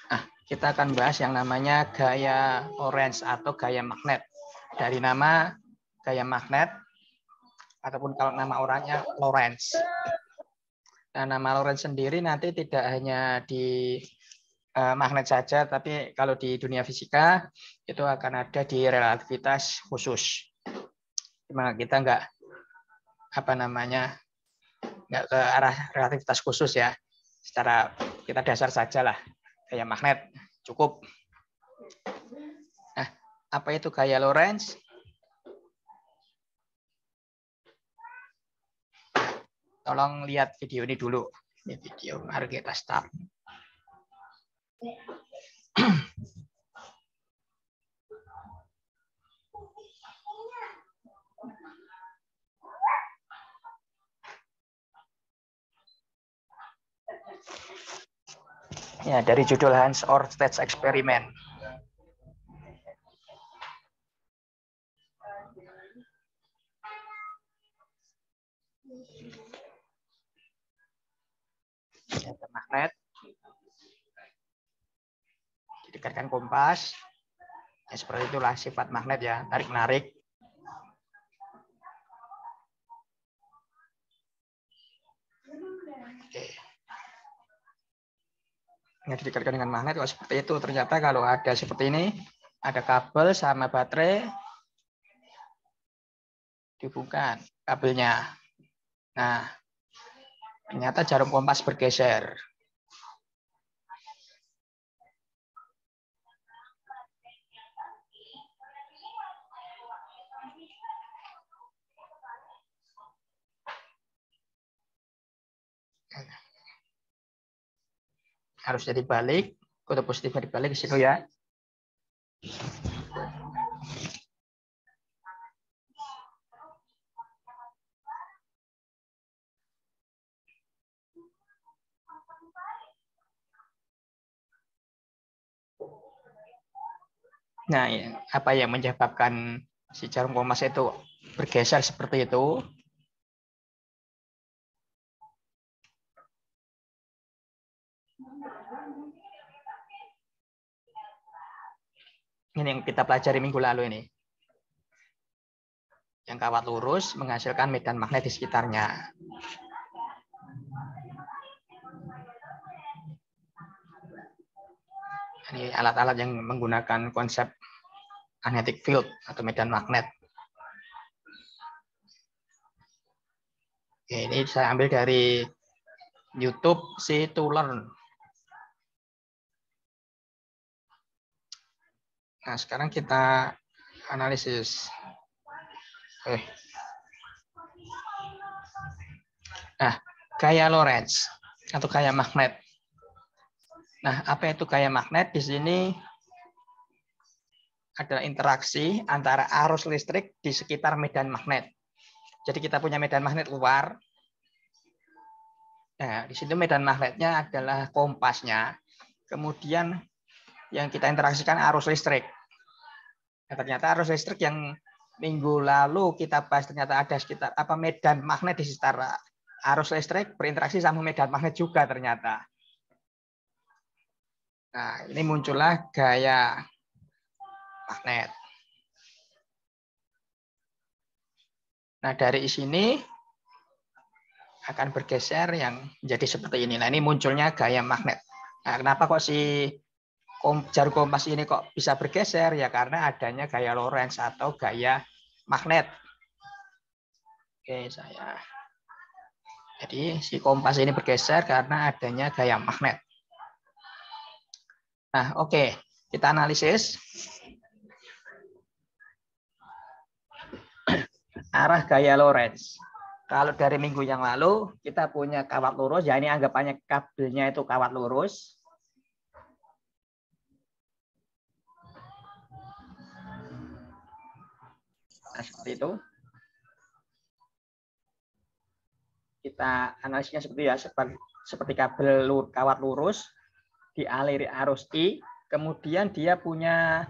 Nah, kita akan bahas yang namanya gaya Lorentz atau gaya magnet. Dari nama gaya magnet, ataupun kalau nama orangnya Lorentz. Nah, nama Lorentz sendiri nanti tidak hanya di magnet saja, tapi kalau di dunia fisika itu akan ada di relativitas khusus. Dimana kita nggak ke arah relativitas khusus ya. Secara kita dasar saja lah, gaya magnet cukup. Nah, apa itu gaya Lorentz? Tolong lihat video ini dulu. Ini video, mari kita start. Ya, dari judul Hans Ørsted's Experiment. Magnet. Didekatkan kompas. Ya, seperti itulah sifat magnet ya, tarik-menarik. Oke. Yang didekatkan dengan magnet kalau seperti itu. Ternyata kalau ada seperti ini, ada kabel sama baterai, dihubungkan kabelnya. Nah, ternyata jarum kompas bergeser. Harus jadi balik, kode positifnya dibalik ke situ ya. Nah, apa yang menyebabkan si jarum kompas itu bergeser seperti itu? Ini yang kita pelajari minggu lalu ini. Yang kawat lurus menghasilkan medan magnet di sekitarnya. Ini alat-alat yang menggunakan konsep magnetic field atau medan magnet. Oke, ini saya ambil dari YouTube See to Learn. Nah, sekarang kita analisis. Nah, gaya Lorentz atau gaya magnet. Nah, apa itu gaya magnet? Di sini adalah interaksi antara arus listrik di sekitar medan magnet. Jadi kita punya medan magnet luar. Nah, di situ medan magnetnya adalah kompasnya. Kemudian yang kita interaksikan arus listrik. Nah, ternyata arus listrik yang minggu lalu kita bahas ternyata ada sekitar medan magnet di sekitar arus listrik berinteraksi sama medan magnet juga ternyata. Nah, ini muncullah gaya magnet. Nah, dari sini akan bergeser yang menjadi seperti ini. Nah, ini munculnya gaya magnet. Nah, kenapa kok si jarum kompas ini kok bisa bergeser? Ya karena adanya gaya Lorentz atau gaya magnet. Oke, jadi si kompas ini bergeser karena adanya gaya magnet. Nah, oke, kita analisis. Arah gaya Lorentz. Kalau dari minggu yang lalu kita punya kawat lurus, ya ini anggapannya kabelnya itu kawat lurus. Nah, seperti itu. Kita analisisnya seperti ya, seperti kabel kawat lurus dialiri arus I, kemudian dia punya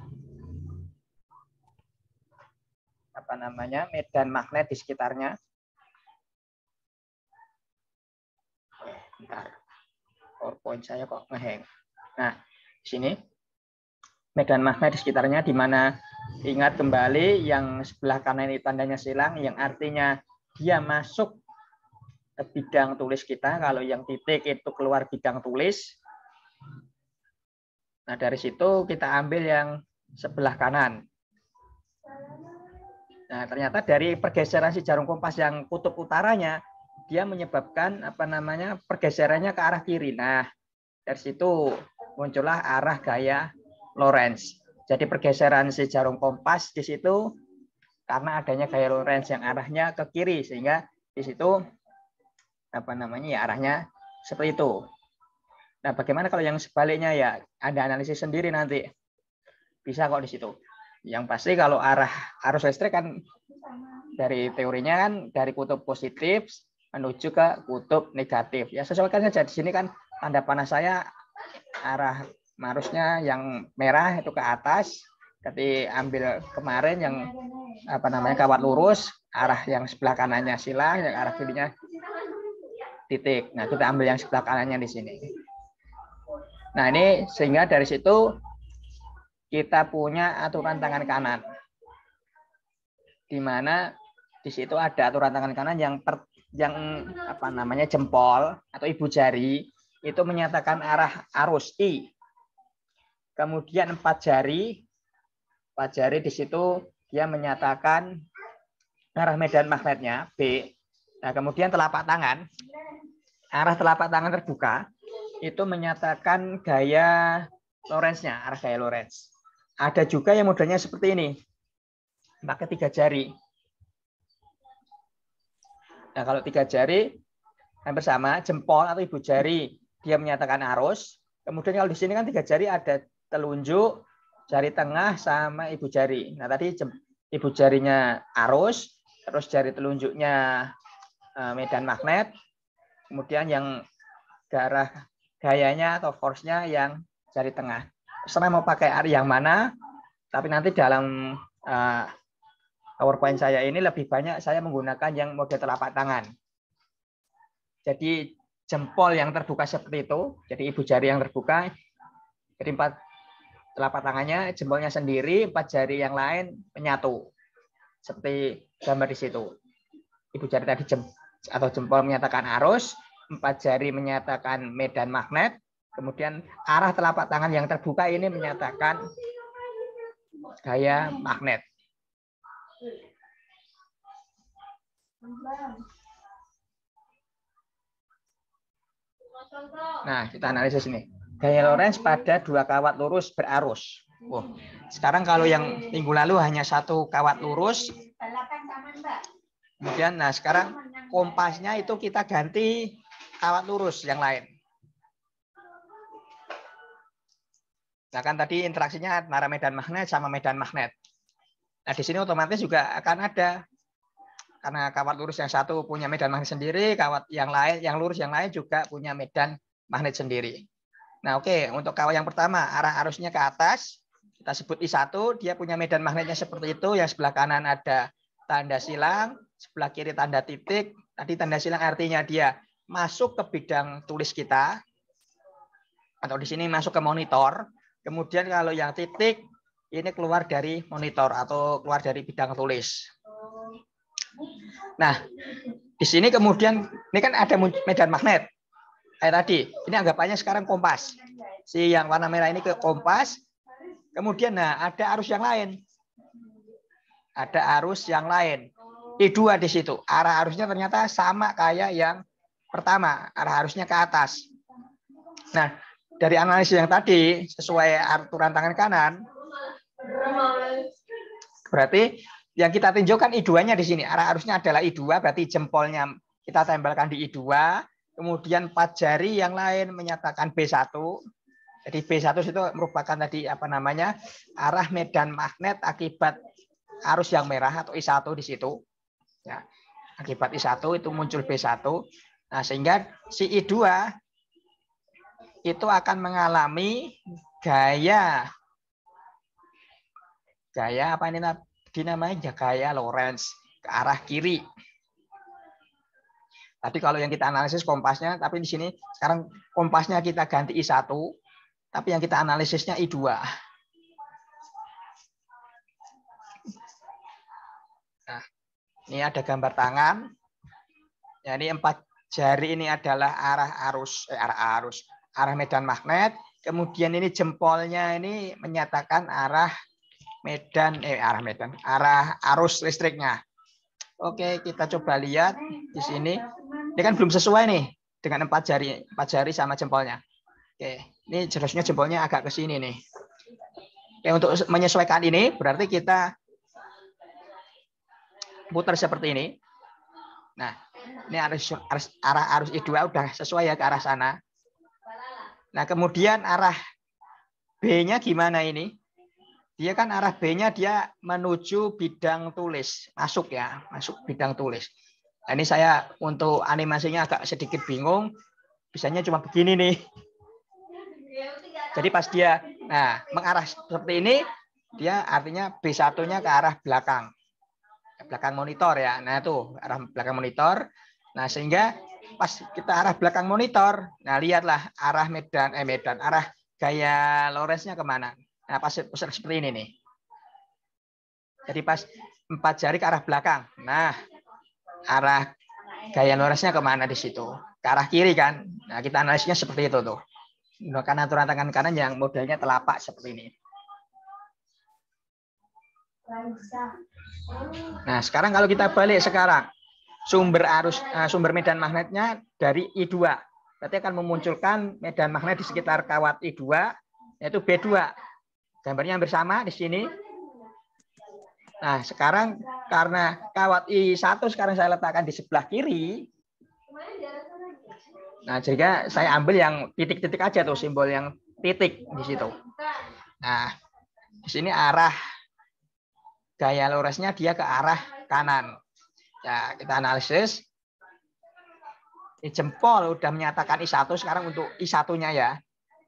medan magnet di sekitarnya. Bentar. PowerPoint saya kok ngeheng. Nah, di sini medan magnet di sekitarnya, di mana ingat kembali yang sebelah kanan ini tandanya silang, yang artinya dia masuk ke bidang tulis kita. Kalau yang titik itu keluar bidang tulis. Nah, dari situ kita ambil yang sebelah kanan. Nah, ternyata dari pergeseran si jarum kompas yang kutub utaranya, dia menyebabkan pergeserannya ke arah kiri. Nah, dari situ muncullah arah gaya Lorentz. Jadi pergeseran si jarum kompas di situ karena adanya gaya Lorentz yang arahnya ke kiri, sehingga di situ arahnya seperti itu. Nah, bagaimana kalau yang sebaliknya, ya ada analisis sendiri nanti. Bisa kok di situ. Yang pasti kalau arah arus listrik kan dari teorinya kan dari kutub positif menuju ke kutub negatif. Ya sesuaikan saja, di sini kan tanda panah saya arah arusnya yang merah itu ke atas. Jadi ambil kemarin yang kawat lurus, arah yang sebelah kanannya silang, yang arah kirinya titik. Nah, kita ambil yang sebelah kanannya di sini. Nah, ini sehingga dari situ kita punya aturan tangan kanan, di mana di situ ada aturan tangan kanan yang jempol atau ibu jari itu menyatakan arah arus I. Kemudian 4 jari di situ dia menyatakan arah medan magnetnya B. Nah, kemudian telapak tangan, arah telapak tangan terbuka itu menyatakan gaya Lorentz-nya, arah gaya Lorentz. Ada juga yang modelnya seperti ini, pakai 3 jari. Nah, kalau 3 jari hampir sama, jempol atau ibu jari dia menyatakan arus. Kemudian kalau di sini kan 3 jari ada telunjuk, jari tengah sama ibu jari. Nah, tadi ibu jarinya arus, terus jari telunjuknya medan magnet. Kemudian yang arah gayanya atau force-nya yang jari tengah. Terserah mau pakai arah yang mana, tapi nanti dalam PowerPoint saya ini lebih banyak saya menggunakan yang model telapak tangan. Jadi jempol yang terbuka seperti itu, jadi ibu jari yang terbuka, jadi 4 telapak tangannya, jempolnya sendiri, 4 jari yang lain menyatu. Seperti gambar di situ. Ibu jari tadi atau jempol menyatakan arus, 4 jari menyatakan medan magnet, kemudian arah telapak tangan yang terbuka ini menyatakan gaya magnet. Nah, kita analisis ini. Gaya Lorentz pada 2 kawat lurus berarus. Sekarang kalau yang minggu lalu hanya 1 kawat lurus. Kemudian, nah sekarang kompasnya itu kita ganti kawat lurus yang lain. Nah, kan tadi interaksinya antara medan magnet sama medan magnet. Nah, di sini otomatis juga akan ada, karena kawat lurus yang satu punya medan magnet sendiri, kawat yang lain, yang lurus yang lain juga punya medan magnet sendiri. Nah, oke, untuk kawat yang pertama, arah arusnya ke atas, kita sebut I1, dia punya medan magnetnya seperti itu, yang sebelah kanan ada tanda silang, sebelah kiri tanda titik. Tadi tanda silang artinya dia masuk ke bidang tulis kita, atau di sini masuk ke monitor. Kemudian kalau yang titik, ini keluar dari monitor atau keluar dari bidang tulis. Nah, di sini kemudian ini kan ada medan magnet. Kayak tadi, ini anggapannya sekarang kompas. Si yang warna merah ini ke kompas. Kemudian nah ada arus yang lain. Ada arus yang lain. I2 di situ. Arah arusnya ternyata sama kayak yang pertama. Arah arusnya ke atas. Nah, dari analisis yang tadi sesuai aturan tangan kanan, berarti yang kita tinjaukan I2-nya di sini. Arah arusnya adalah I2, berarti jempolnya kita tempelkan di I2. Kemudian 4 jari yang lain menyatakan B1. Jadi B1 itu merupakan tadi arah medan magnet akibat arus yang merah atau I1 di situ. Ya, akibat I1 itu muncul B1. Nah, sehingga si I2 itu akan mengalami gaya apa ini dinamanya, gaya Lorentz ke arah kiri. Tadi kalau yang kita analisis kompasnya, tapi di sini sekarang kompasnya kita ganti I1, tapi yang kita analisisnya I2. Nah, ini ada gambar tangan. Ya, ini 4 jari ini adalah arah medan magnet. Kemudian ini jempolnya ini menyatakan arah arus listriknya. Oke, kita coba lihat di sini. Ini kan belum sesuai nih dengan 4 jari sama jempolnya. Oke, ini jelasnya jempolnya agak ke sini nih. Oke, untuk menyesuaikan ini berarti kita putar seperti ini. Nah, ini arah arus I2 udah sesuai ya ke arah sana. Nah, kemudian arah B-nya gimana ini? Dia kan arah B-nya dia menuju bidang tulis, masuk bidang tulis. Nah, ini saya untuk animasinya agak sedikit bingung, bisanya cuma begini nih. Jadi pas dia mengarah seperti ini, dia artinya B1-nya ke arah belakang monitor ya. Nah itu arah belakang monitor. Nah sehingga pas kita arah belakang monitor, nah lihatlah arah arah gaya Lorentz-nya kemana. Nah, pas seperti ini nih. Jadi pas 4 jari ke arah belakang. Nah, arah gaya Lorentz-nya kemana di situ? Ke arah kiri kan? Nah, kita analisisnya seperti itu tuh. Menggunakan aturan tangan kanan yang modelnya telapak seperti ini. Nah, sekarang kalau kita balik sekarang. Sumber medan magnetnya dari I2. Berarti akan memunculkan medan magnet di sekitar kawat I2, yaitu B2. Gambarnya hampir sama di sini. Nah, sekarang karena kawat I1 sekarang saya letakkan di sebelah kiri. Nah, jika saya ambil yang titik-titik aja tuh, simbol yang titik di situ. Nah, di sini arah gaya Lorentz-nya dia ke arah kanan. Ya, kita analisis. Ini jempol udah menyatakan I1 sekarang untuk I1-nya ya.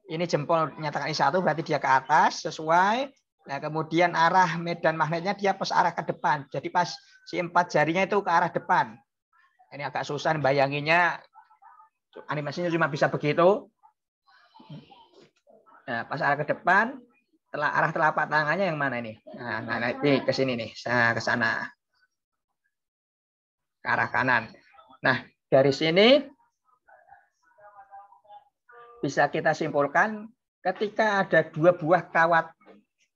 Ini jempol menyatakan I1 berarti dia ke atas sesuai. Nah, kemudian arah medan magnetnya dia pas arah ke depan. Jadi pas si 4 jarinya itu ke arah depan. Ini agak susah bayanginnya. Animasinya cuma bisa begitu. Nah, pas arah ke depan, arah telapak tangannya yang mana ini? Nah ini ke sini nih, ke sana. Ke arah kanan. Nah, dari sini bisa kita simpulkan ketika ada 2 buah kawat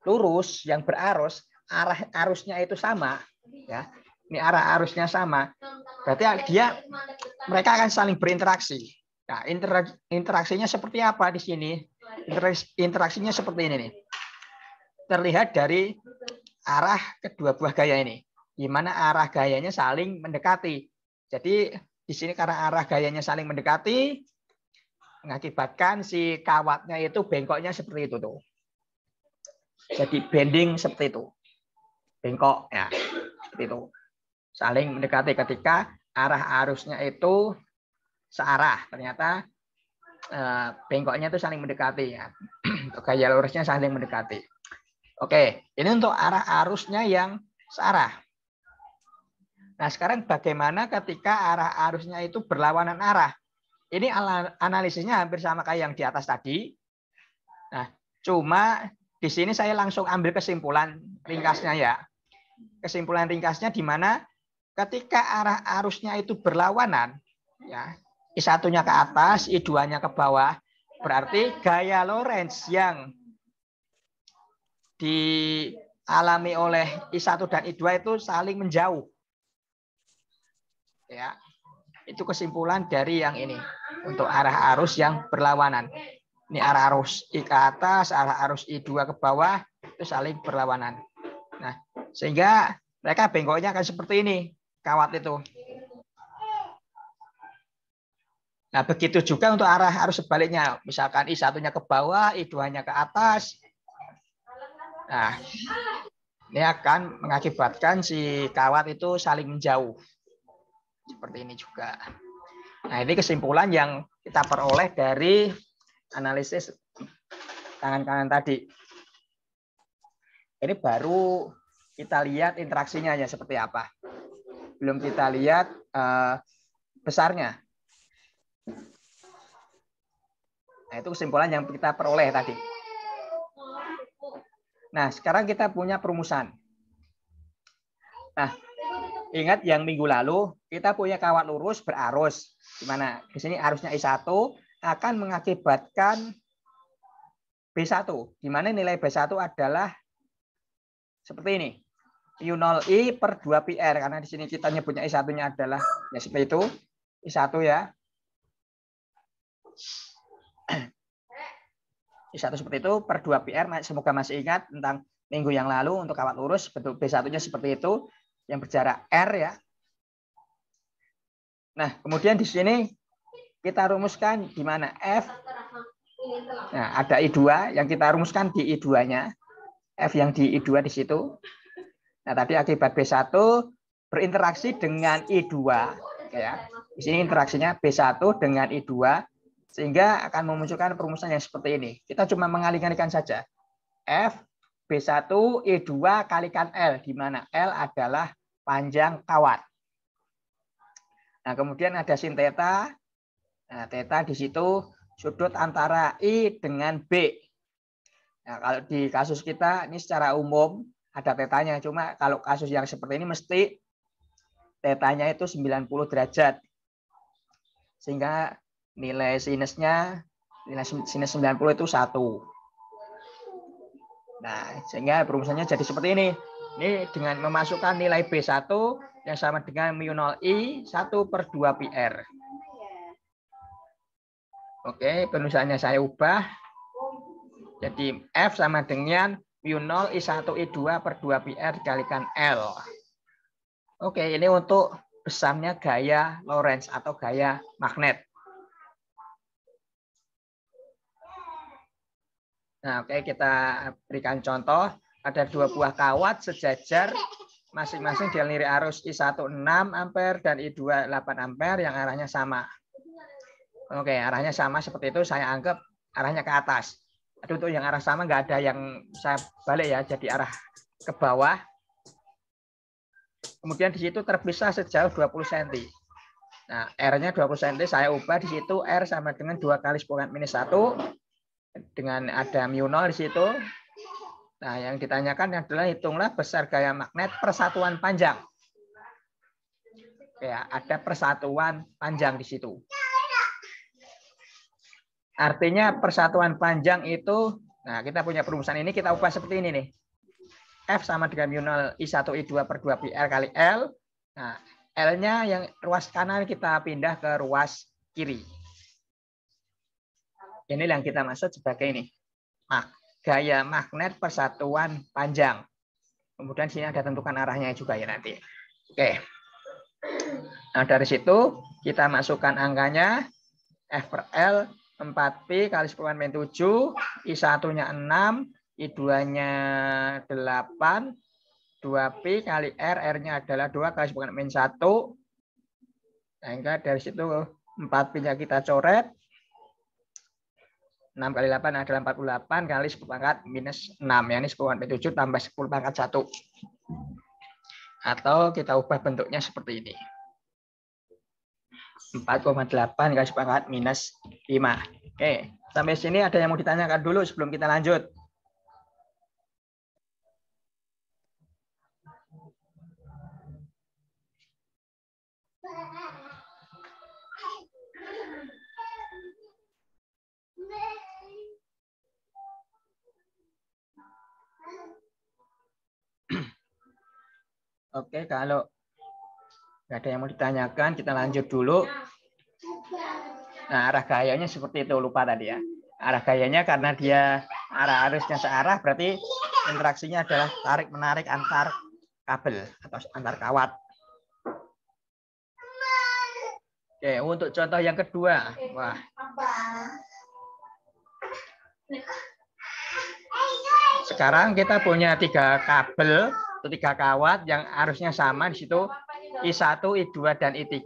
lurus yang berarus, arah arusnya itu sama, ya. Ini arah arusnya sama. Berarti mereka akan saling berinteraksi. Nah, interaksinya seperti apa di sini? Interaksinya seperti ini nih. Terlihat dari arah kedua buah gaya ini, di mana arah gayanya saling mendekati. Jadi di sini karena arah gayanya saling mendekati, mengakibatkan si kawatnya itu bengkoknya seperti itu tuh. Jadi bending seperti itu, bengkok ya, seperti itu. Saling mendekati ketika arah arusnya itu searah. Ternyata bengkoknya itu saling mendekati ya. Gaya lurusnya saling mendekati. Oke, ini untuk arah arusnya yang searah. Nah, sekarang bagaimana ketika arah arusnya itu berlawanan arah? Ini analisisnya hampir sama kayak yang di atas tadi. Nah, cuma di sini saya langsung ambil kesimpulan ringkasnya ya. Kesimpulan ringkasnya di mana ketika arah arusnya itu berlawanan, ya, I1-nya ke atas, I2-nya ke bawah, berarti gaya Lorentz yang dialami oleh I1 dan I2 itu saling menjauh. Ya, itu kesimpulan dari yang ini untuk arah arus yang berlawanan. Ini arah arus I ke atas, arah arus I2 ke bawah itu saling berlawanan. Nah, sehingga mereka bengkoknya akan seperti ini, kawat itu. Nah, begitu juga untuk arah arus sebaliknya. Misalkan I1-nya ke bawah, I2-nya ke atas. Nah, ini akan mengakibatkan si kawat itu saling menjauh. Seperti ini juga. Nah, ini kesimpulan yang kita peroleh dari analisis tangan kanan tadi. Ini baru kita lihat interaksinya ya seperti apa. Belum kita lihat besarnya. Nah, itu kesimpulan yang kita peroleh tadi. Nah, sekarang kita punya perumusan. Nah, ingat yang minggu lalu kita punya kawat lurus berarus. Di mana di sini arusnya I1 akan mengakibatkan B1. Di mana nilai B1 adalah seperti ini. U0I per 2PR. Karena di sini kita nyebutnya I1-nya adalah ya seperti itu. I1 ya. I1 seperti itu per 2PR. Semoga masih ingat tentang minggu yang lalu untuk kawat lurus. Bentuk B1-nya seperti itu. Yang berjarak R ya. Nah, kemudian di sini kita rumuskan di mana F. Nah, ada I2 yang kita rumuskan di I2-nya. F yang di I2 di situ. Nah, tadi akibat B1 berinteraksi dengan I2 ya. Di sini interaksinya B1 dengan I2 sehingga akan memunculkan perumusan yang seperti ini. Kita cuma mengalih-alihkan saja. F B1 I2 kalikan L di mana L adalah panjang kawat. Nah, kemudian ada sin theta. Nah, theta di situ sudut antara I dengan B. Nah, kalau di kasus kita ini secara umum ada tetanya, cuma kalau kasus yang seperti ini mesti tetanya itu 90 derajat. Sehingga nilai sinusnya, nilai sinus 90 itu 1. Nah, sehingga perumusannya jadi seperti ini. Ini dengan memasukkan nilai B1 yang sama dengan mu0I 1 per 2 PR. Oke, penulisannya saya ubah. Jadi F sama dengan mu0 I1 I2 per 2 PR dikalikan L. Oke, ini untuk besarnya gaya Lorentz atau gaya magnet. Nah, oke, kita berikan contoh. Ada dua buah kawat sejajar masing-masing dialiri arus I1 6 ampere dan I2 8 ampere yang arahnya sama. Oke, arahnya sama seperti itu. Saya anggap arahnya ke atas. Tapi untuk yang arah sama nggak ada yang saya balik ya, jadi arah ke bawah. Kemudian di situ terpisah sejauh 20 cm. Nah, R-nya 20 cm saya ubah di situ R sama dengan 2 kali 10⁻⁻1 dengan ada mu0 di situ. Nah, yang ditanyakan adalah hitunglah besar gaya magnet persatuan panjang. Ya, ada persatuan panjang di situ. Artinya persatuan panjang itu, nah kita punya perumusan ini kita ubah seperti ini nih. F sama dengan mu0 I1 I2 per 2 PR kali L. Nah, L-nya yang ruas kanan kita pindah ke ruas kiri. Ini yang kita maksud sebagai ini. Gaya magnet persatuan panjang. Kemudian sini ada tentukan arahnya juga ya nanti. Oke. Nah, dari situ kita masukkan angkanya F per L 4Pi kali 10⁻⁷, I1-nya 6, I2-nya 8, 2Pi kali R, R-nya adalah 2 kali 10⁻⁻1. Sehingga dari situ 4Pi-nya kita coret. 6 kali 8 adalah 48 kali 10⁻⁻6. Ya, ini 10⁻⁷ tambah 10⁻⁴. Atau kita ubah bentuknya seperti ini. 4,8 kali 10⁻⁻5. Oke, sampai sini ada yang mau ditanyakan dulu sebelum kita lanjut? Oke, kalau nggak ada yang mau ditanyakan, kita lanjut dulu. Nah, arah gayanya seperti itu, lupa tadi ya. Arah gayanya karena dia arah arusnya searah, berarti interaksinya adalah tarik-menarik antar kabel atau antar kawat. Oke, untuk contoh yang kedua. Wah. Sekarang kita punya 3 kabel atau 3 kawat yang arusnya sama di situ I1, I2 dan I3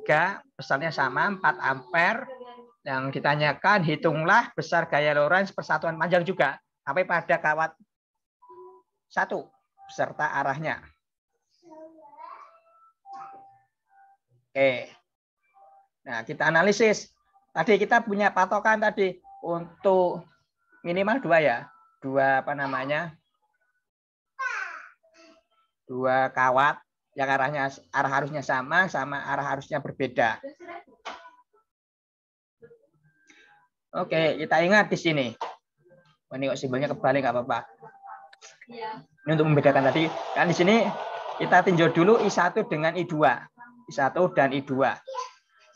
besarnya sama 4 ampere. Yang ditanyakan hitunglah besar gaya Lorentz persatuan panjang juga sampai pada kawat 1 beserta arahnya. Oke. Nah, kita analisis. Tadi kita punya patokan tadi untuk minimal 2 ya. 2 apa namanya? 2 kawat yang arah arusnya sama arah arusnya berbeda. Oke, kita ingat di sini. Ini kok simbolnya kebalik nggak apa-apa. Ini untuk membedakan tadi. Kan di sini kita tinjau dulu I1 dengan I2. I1 dan I2.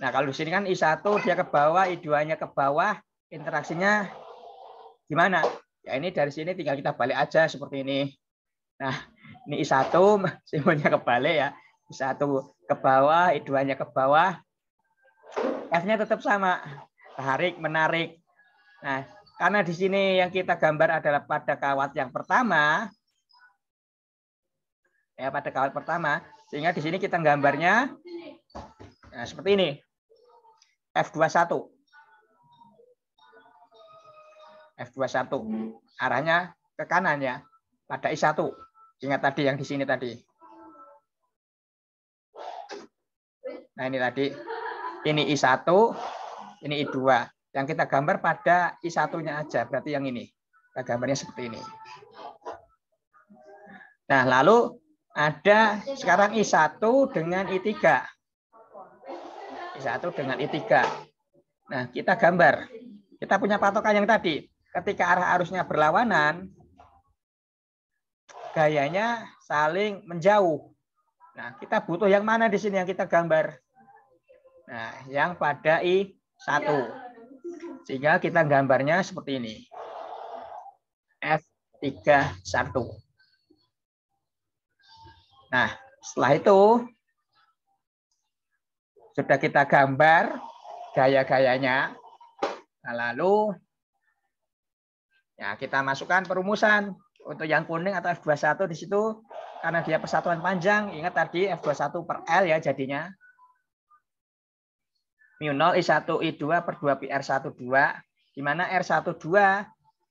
Nah, kalau di sini kan I1 dia ke bawah, I2-nya ke bawah, interaksinya gimana? Ya ini dari sini tinggal kita balik aja seperti ini. Nah, ini I1 simbolnya kebalik ya. I1 ke bawah, I2-nya ke bawah. F-nya tetap sama. Tarik, menarik. Nah, karena di sini yang kita gambar adalah pada kawat yang pertama. Ya, pada kawat pertama. Sehingga di sini kita gambarnya nah, seperti ini. F21. F21. Arahnya ke kanan ya. Pada I1. Ingat tadi yang di sini tadi. Nah, ini tadi. Ini I1, ini I2. Yang kita gambar pada I1-nya aja. Berarti yang ini. Kita gambarnya seperti ini. Nah, lalu ada sekarang I1 dengan I3. I1 dengan I3. Nah, kita gambar. Kita punya patokan yang tadi. Ketika arah arusnya berlawanan, gayanya saling menjauh. Nah, kita butuh yang mana di sini yang kita gambar? Nah, yang pada I1. Sehingga kita gambarnya seperti ini. F31. Nah, setelah itu sudah kita gambar gaya-gayanya. Nah, lalu ya kita masukkan perumusan untuk yang kuning atau F21 di situ karena dia persatuan panjang. Ingat tadi F21 per L ya jadinya. Mu0 I1 I2 per 2 pi R12 di mana R12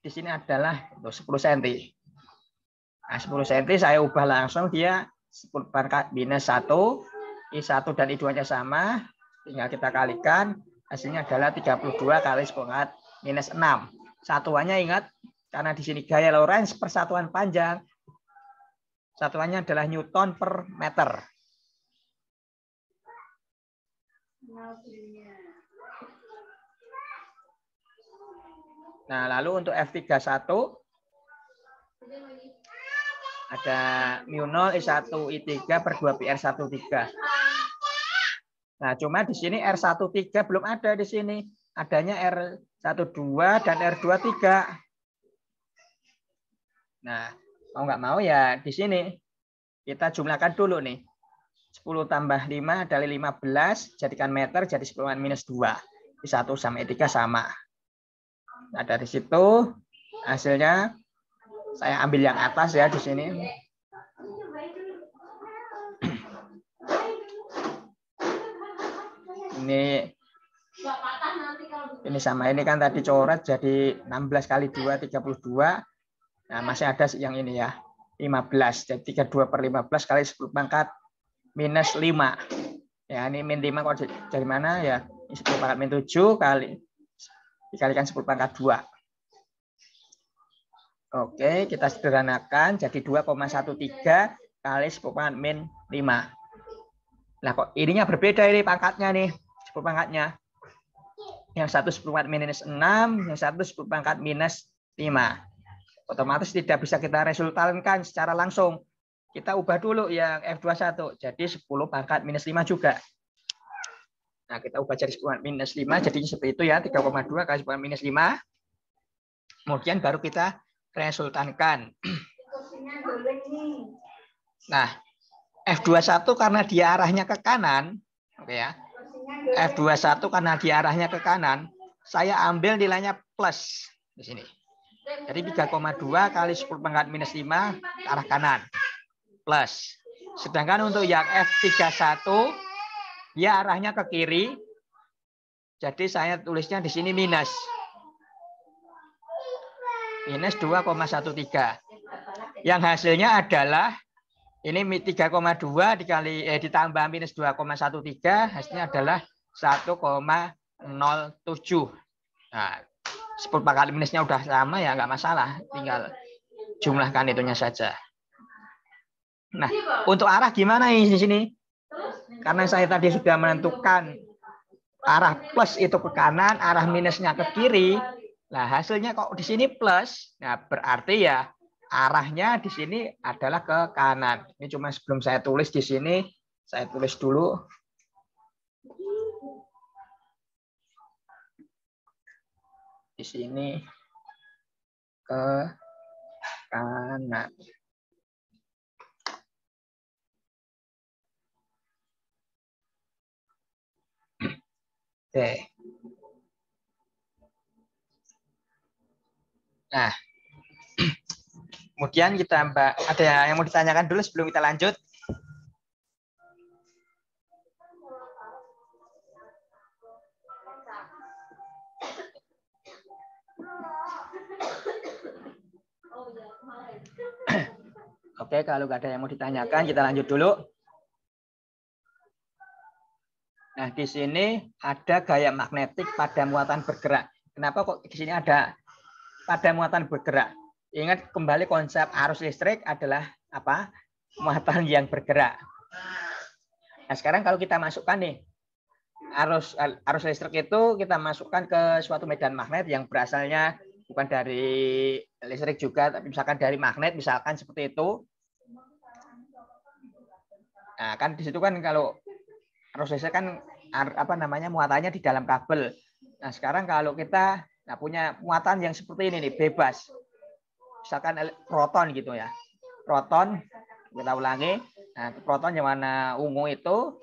di sini adalah 10 cm. Nah, 10 cm saya ubah langsung dia 10 pangkat minus 1. I1 dan I2-nya sama, tinggal kita kalikan, hasilnya adalah 32 kali 10 pangkat minus 6. Satuannya ingat, karena di sini gaya Lorentz persatuan panjang, satuannya adalah Newton per meter. Nah, lalu untuk F31 ada mu0 I1 I3 per 2 pi R13. Nah, cuma di sini R13 belum ada di sini. Adanya R12 dan R23. Nah, mau nggak mau ya di sini kita jumlahkan dulu nih. 10 tambah 5 adalah 15, jadikan meter jadi 10 minus 2. I1 sama I3 sama. Nah, dari situ hasilnya saya ambil yang atas ya di sini. Ini sama ini kan tadi coret jadi 16 kali 2 32. Nah, masih ada yang ini ya. 15. Jadi 32 per 15 kali 10 pangkat minus 5. Ya, ini min 5 kok dari mana ya? 10 pangkat min 7 kali dikalikan 10 pangkat 2. Oke, kita sederhanakan jadi 2,13 kali 10 pangkat min 5. Nah, kok ininya berbeda ini pangkatnya nih, 10 pangkatnya. Yang satu 10 pangkat minus 6, yang satu 10 pangkat minus 5. Otomatis tidak bisa kita resultankan secara langsung. Kita ubah dulu yang F21, jadi 10 pangkat minus 5 juga. Nah, kita ubah jadi 10 pangkat minus 5, jadinya seperti itu ya, 3,2 kali 10 pangkat minus 5. Kemudian baru kita resultankan. Nah, F21 karena dia arahnya ke kanan, oke ya. F21 karena dia arahnya ke kanan, saya ambil nilainya plus di sini. Jadi 3,2 kali 10 pangkat minus 5 ke arah kanan. Plus. Sedangkan untuk yang F31 dia arahnya ke kiri. Jadi saya tulisnya di sini minus. Minus 2,13. Yang hasilnya adalah ini 3,2 ditambah minus 2,13 hasilnya adalah 1,07. Nah, 10 kali minusnya udah sama ya nggak masalah, tinggal jumlahkan itunya saja. Nah, untuk arah gimana ini di sini? Karena saya tadi sudah menentukan arah plus itu ke kanan, arah minusnya ke kiri. Nah, hasilnya kok di sini plus. Nah, berarti ya arahnya di sini adalah ke kanan. Ini cuma sebelum saya tulis di sini, saya tulis dulu. Di sini ke kanan. Oke. Nah, kemudian kita ada yang mau ditanyakan dulu sebelum kita lanjut? Oke, kalau nggak ada yang mau ditanyakan, kita lanjut dulu. Nah, di sini ada gaya magnetik pada muatan bergerak. Kenapa kok di sini ada pada muatan bergerak? Ingat kembali konsep arus listrik adalah apa? Muatan yang bergerak. Nah, sekarang kalau kita masukkan nih, arus listrik itu kita masukkan ke suatu medan magnet yang berasalnya bukan dari listrik juga, tapi misalkan dari magnet, misalkan seperti itu. Nah, kan di situ kan kalau arus listrik kan apa namanya muatannya di dalam kabel. Nah, sekarang kalau kita punya muatan yang seperti ini nih, bebas. Misalkan proton gitu ya. Proton, kita ulangi. Nah, proton yang warna ungu itu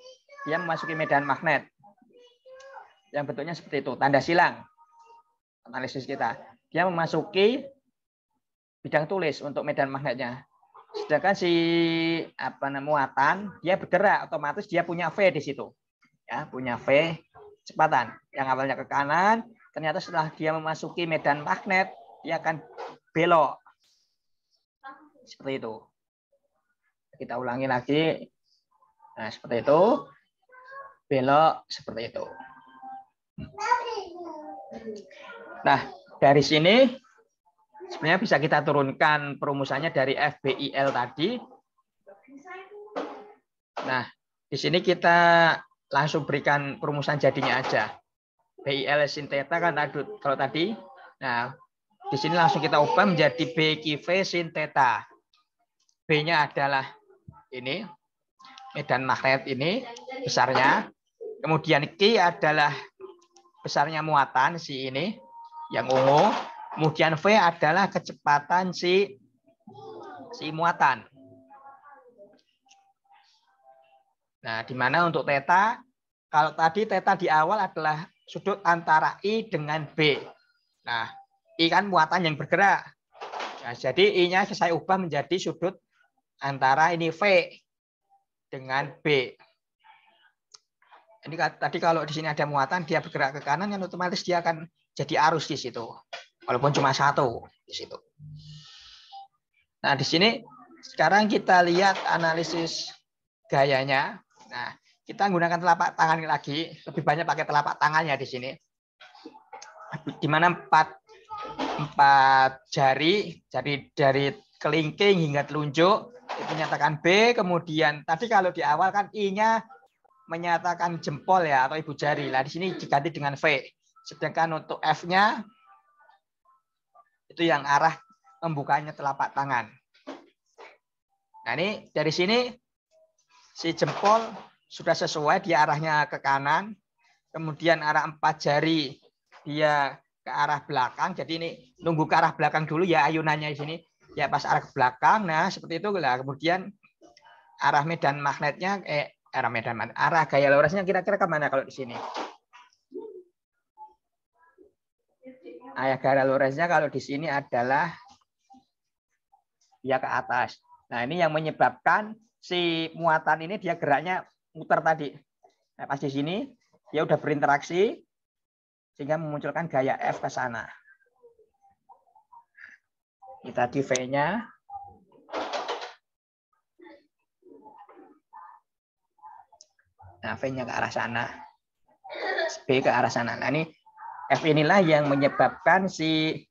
dia memasuki medan magnet. Yang bentuknya seperti itu, tanda silang. Analisis kita. Dia memasuki bidang tulis untuk medan magnetnya. Sedangkan si muatan dia bergerak, otomatis dia punya V di situ. Ya, punya V kecepatan. Yang awalnya ke kanan, ternyata setelah dia memasuki medan magnet, dia akan belok. Seperti itu. Kita ulangi lagi. Nah, seperti itu. Belok seperti itu. Nah, dari sini sebenarnya bisa kita turunkan perumusannya dari FBIL tadi. Nah, di sini kita langsung berikan perumusan jadinya aja. BIL sin theta kan kalau tadi. Nah, di sini langsung kita ubah menjadi BQV sin theta. B-nya adalah ini, medan magnet ini besarnya. Kemudian Q adalah besarnya muatan si ini, yang ungu. Kemudian V adalah kecepatan si muatan. Nah, di mana untuk theta, kalau tadi theta di awal adalah sudut antara I dengan B. Nah, I kan muatan yang bergerak. Nah, jadi I-nya saya ubah menjadi sudut antara ini V dengan B. Ini tadi kalau di sini ada muatan, dia bergerak ke kanan, yang otomatis dia akan jadi arus di situ. Walaupun cuma satu di situ. Nah, di sini sekarang kita lihat analisis gayanya. Nah, kita menggunakan telapak tangan lagi, lebih banyak pakai telapak tangannya di sini. Di mana empat jari, dari kelingking hingga telunjuk itu menyatakan B. Kemudian tadi kalau di awal kan I-nya menyatakan jempol ya atau ibu jari. Nah, di sini diganti dengan V. Sedangkan untuk F-nya itu yang arah membukanya telapak tangan. Nah, ini dari sini si jempol sudah sesuai, dia arahnya ke kanan. Kemudian arah empat jari dia ke arah belakang. Jadi ini nunggu ke arah belakang dulu ya ayunannya di sini. Ya pas arah ke belakang. Nah, seperti itu lah. Kemudian arah medan magnetnya arah gaya lurusnya kira-kira kemana kalau di sini? Arah gaya lurusnya kalau di sini adalah dia ke atas. Nah, ini yang menyebabkan si muatan ini dia geraknya muter tadi. Nah, pas di sini dia udah berinteraksi sehingga memunculkan gaya F ke sana. Kita di V-nya. Nah, V-nya ke arah sana. B ke arah sana. Nah, ini F inilah yang menyebabkan si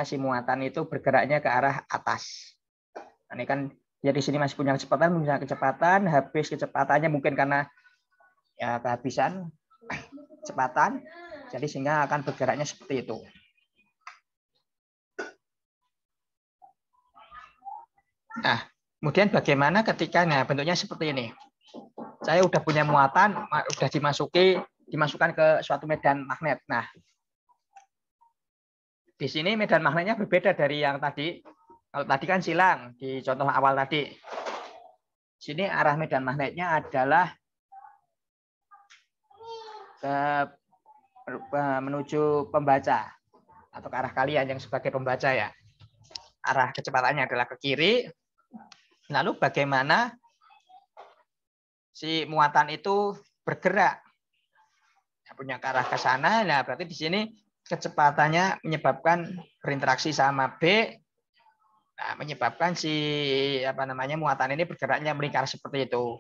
si muatan itu bergeraknya ke arah atas. Nah, ini kan ya di sini masih punya kecepatan, habis kecepatannya mungkin karena ya kehabisan kecepatan, jadi sehingga akan bergeraknya seperti itu. Nah, kemudian bagaimana ketika bentuknya seperti ini? Saya udah punya muatan, udah dimasukkan ke suatu medan magnet. Nah, di sini medan magnetnya berbeda dari yang tadi. Kalau tadi kan silang di contoh awal tadi. Sini arah medan magnetnya adalah menuju pembaca atau ke arah kalian yang sebagai pembaca ya. Arah kecepatannya adalah ke kiri. Lalu bagaimana si muatan itu bergerak? Punya ke arah ke sana. Nah, berarti di sini kecepatannya menyebabkan berinteraksi sama B. Nah, menyebabkan si muatan ini bergeraknya melingkar seperti itu.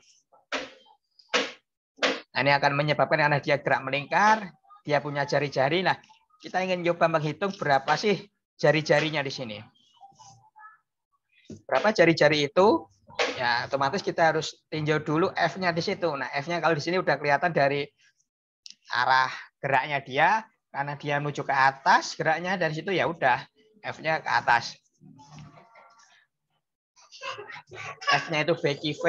Nah, ini akan menyebabkan karena dia gerak melingkar, dia punya jari-jari. Nah, kita ingin coba menghitung berapa sih jari-jarinya di sini. Berapa jari-jari itu? Ya, otomatis kita harus tinjau dulu F-nya di situ. Nah, F-nya kalau di sini udah kelihatan dari arah geraknya dia, karena dia menuju ke atas, geraknya dari situ ya udah F-nya ke atas. F-nya itu BQ V,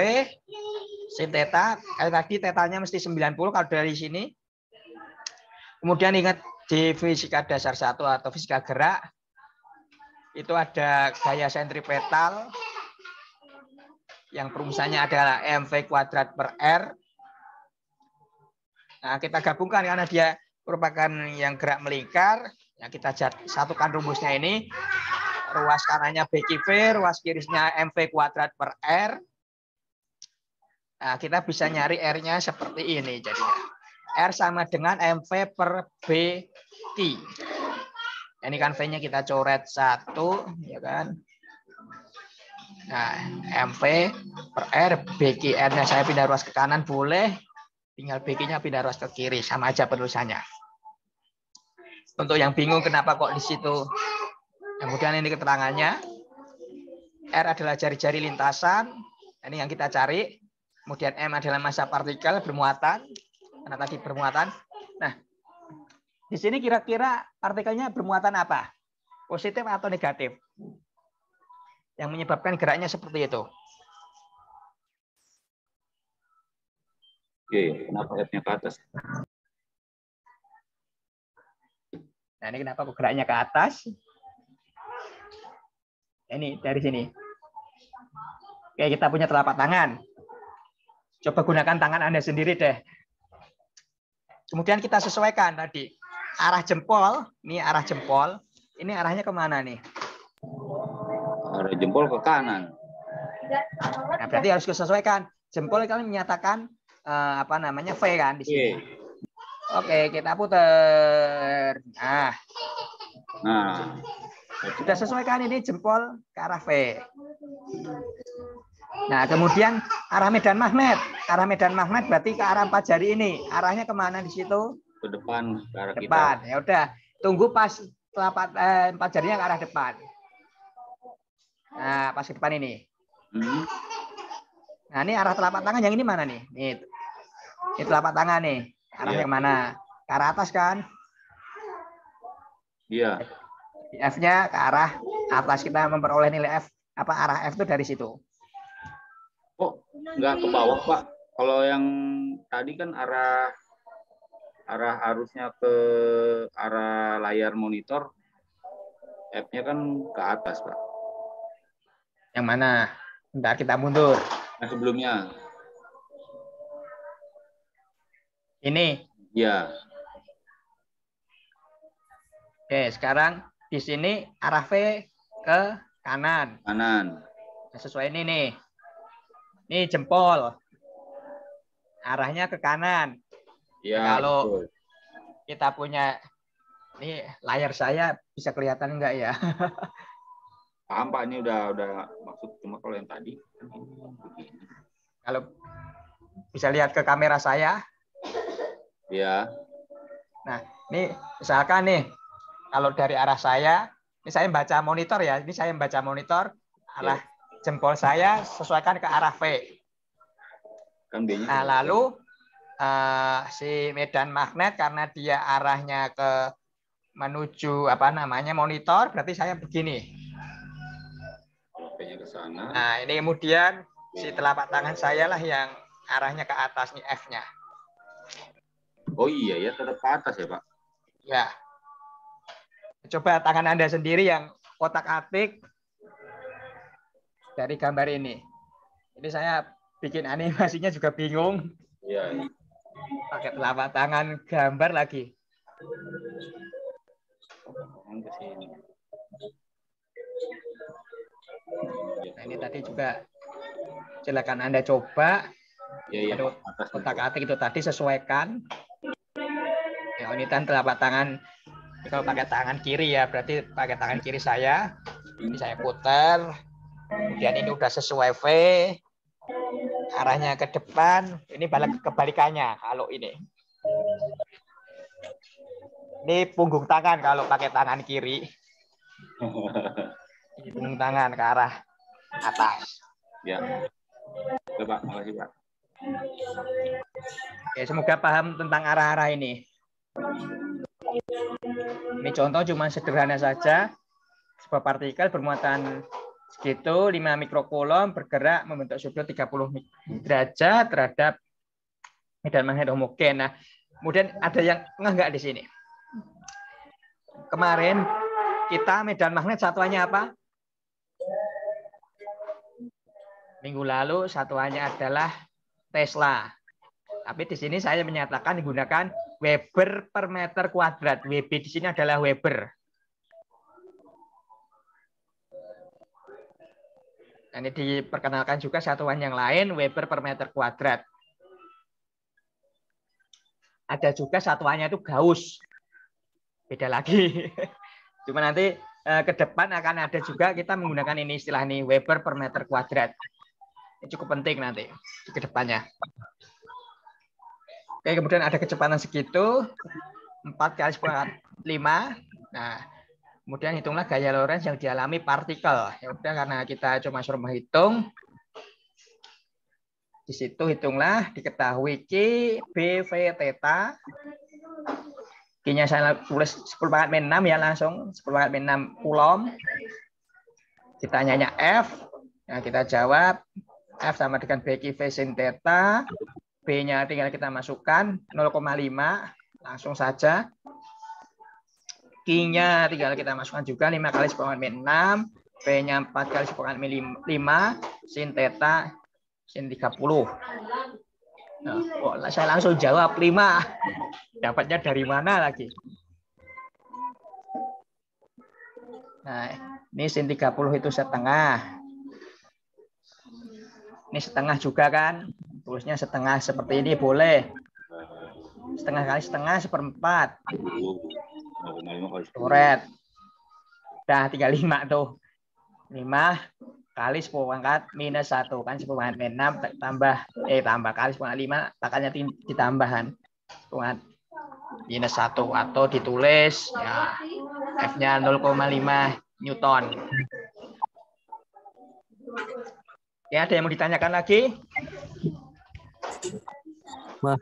sin theta. Tadi tetanya mesti 90 kalau dari sini. Kemudian ingat di fisika dasar 1 atau fisika gerak, itu ada gaya sentripetal yang perumusannya adalah mv kuadrat per r. Nah, kita gabungkan karena dia merupakan yang gerak melingkar. Ya, kita satukan rumusnya ini. Ruas kanannya BQV, ruas kirinya mv kuadrat per r. Nah, kita bisa nyari R-nya seperti ini jadinya. R sama dengan mv per BT. Ini kan V-nya kita coret 1, ya kan? Nah, mv per r, BQR-nya saya pindah ruas ke kanan boleh, tinggal BQ-nya pindah ruas ke kiri, sama aja penulisannya. Untuk yang bingung kenapa kok di situ, kemudian ini keterangannya. R adalah jari-jari lintasan, ini yang kita cari. Kemudian M adalah massa partikel bermuatan, karena tadi bermuatan. Nah, di sini kira-kira partikelnya bermuatan apa? Positif atau negatif? Yang menyebabkan geraknya seperti itu. Oke, kenapa F-nya ke atas? Nah, ini kenapa geraknya ke atas? Ini dari sini. Oke, kita punya telapak tangan. Coba gunakan tangan Anda sendiri deh. Kemudian kita sesuaikan tadi. Arah jempol, ini arah jempol. Ini arahnya kemana nih? Arah jempol ke kanan. Nah, berarti harus disesuaikan. Jempol kan menyatakan V kan di sini. Oke, kita putar. Nah, sudah sesuaikan ini jempol ke arah V. Nah, kemudian arah medan magnet. Arah medan magnet berarti ke arah 4 jari ini. Arahnya kemana di situ? Ke depan, ke arah depan. Kita. Ya udah, tunggu pas 4 jarinya ke arah depan. Nah, pas ke depan ini. Nah, ini arah telapak tangan yang ini mana nih? Ini telapak tangan nih. Arahnya kemana? Ke arah atas kan? Iya. F-nya ke arah atas, kita memperoleh nilai F. Arah F itu dari situ. Oh, nggak ke bawah, Pak. Kalau yang tadi kan arah arusnya ke arah layar monitor, F-nya kan ke atas, Pak. Yang mana? Bentar, kita mundur. Nah, sebelumnya. Ini. Ya. Oke, sekarang di sini arah V ke kanan. Kanan. Nah, sesuai ini nih. Ini jempol. Arahnya ke kanan. Ya, kalau betul. Kita punya, ini layar saya bisa kelihatan enggak ya? Paham, Pak, ini udah maksud, cuma kalau yang tadi. Kalau bisa lihat ke kamera saya. Iya. Nah, ini misalkan nih, kalau dari arah saya, ini saya baca monitor ya, ini saya membaca monitor, arah jempol saya sesuaikan ke arah V. Kan B-nya. Nah, lalu si medan magnet karena dia arahnya ke menuju apa namanya monitor, berarti saya begini. V-nya ke sana. Nah, ini kemudian si telapak tangan saya lah yang arahnya ke atas nih F-nya. Oh iya ya, tetap ke atas ya, Pak. Ya. Coba tangan Anda sendiri yang kotak-atik dari gambar ini. Ini saya bikin animasinya juga bingung. Iya. Pakai telapak tangan gambar lagi. Ke sini. Nah, ini tadi juga silakan Anda coba. Iya, Kotak-atik itu tadi sesuaikan. Ya, ini kan telapak tangan. Kalau pakai tangan kiri ya, berarti pakai tangan kiri saya. Ini saya putar. Kemudian ini udah sesuai V. Arahnya ke depan. Ini balik kebalikannya kalau ini. Ini punggung tangan kalau pakai tangan kiri. Ini punggung tangan ke arah atas. Ya. Oke, Pak. Makasih, Pak. Oke, semoga paham tentang arah-arah ini. Ini contoh cuma sederhana saja. Sebuah partikel bermuatan segitu 5 mikrokulom bergerak membentuk sudut 30 derajat terhadap medan magnet homogen. Nah, kemudian ada yang enggak di sini. Kemarin kita medan magnet satuannya apa? Minggu lalu satuannya adalah Tesla. Tapi di sini saya menyatakan digunakan Weber per meter kuadrat. WB di sini adalah Weber. Ini diperkenalkan juga satuan yang lain, Weber per meter kuadrat. Ada juga satuannya itu Gauss. Beda lagi. Cuma nanti ke depan akan ada juga kita menggunakan ini istilah ini, Weber per meter kuadrat. Ini cukup penting nanti ke depannya. Oke, kemudian ada kecepatan segitu, 4 kali 10⁵. Nah, kemudian hitunglah gaya Lorentz yang dialami partikel. Ya udah, karena kita cuma suruh menghitung. Di situ hitunglah, diketahui Q, B, V, theta. Q-nya saya tulis 10⁻⁶ ya langsung, 10⁻⁶ kulom. Ditanyanya F, nah kita jawab F sama dengan BQ V sin theta. B-nya tinggal kita masukkan 0,5, langsung saja. Q-nya tinggal kita masukkan juga 5 kali 10⁻⁶, B-nya 4 kali 10⁻⁵, sin theta sin 30. Nah, saya langsung jawab 5. Dapatnya dari mana lagi? Nah, ini sin 30 itu setengah. Ini setengah juga kan? Tulisnya setengah seperti ini boleh. Setengah kali setengah 1/4. Coret. Udah 35 tuh. 5 kali 10⁻⁻⁻1 kan 10⁻⁻⁶ tambah kali 10⁻⁵, makanya ditambahan 10⁻⁻1 atau ditulis ya F-nya 0,5 Newton. Ya, ada yang mau ditanyakan lagi? Wah.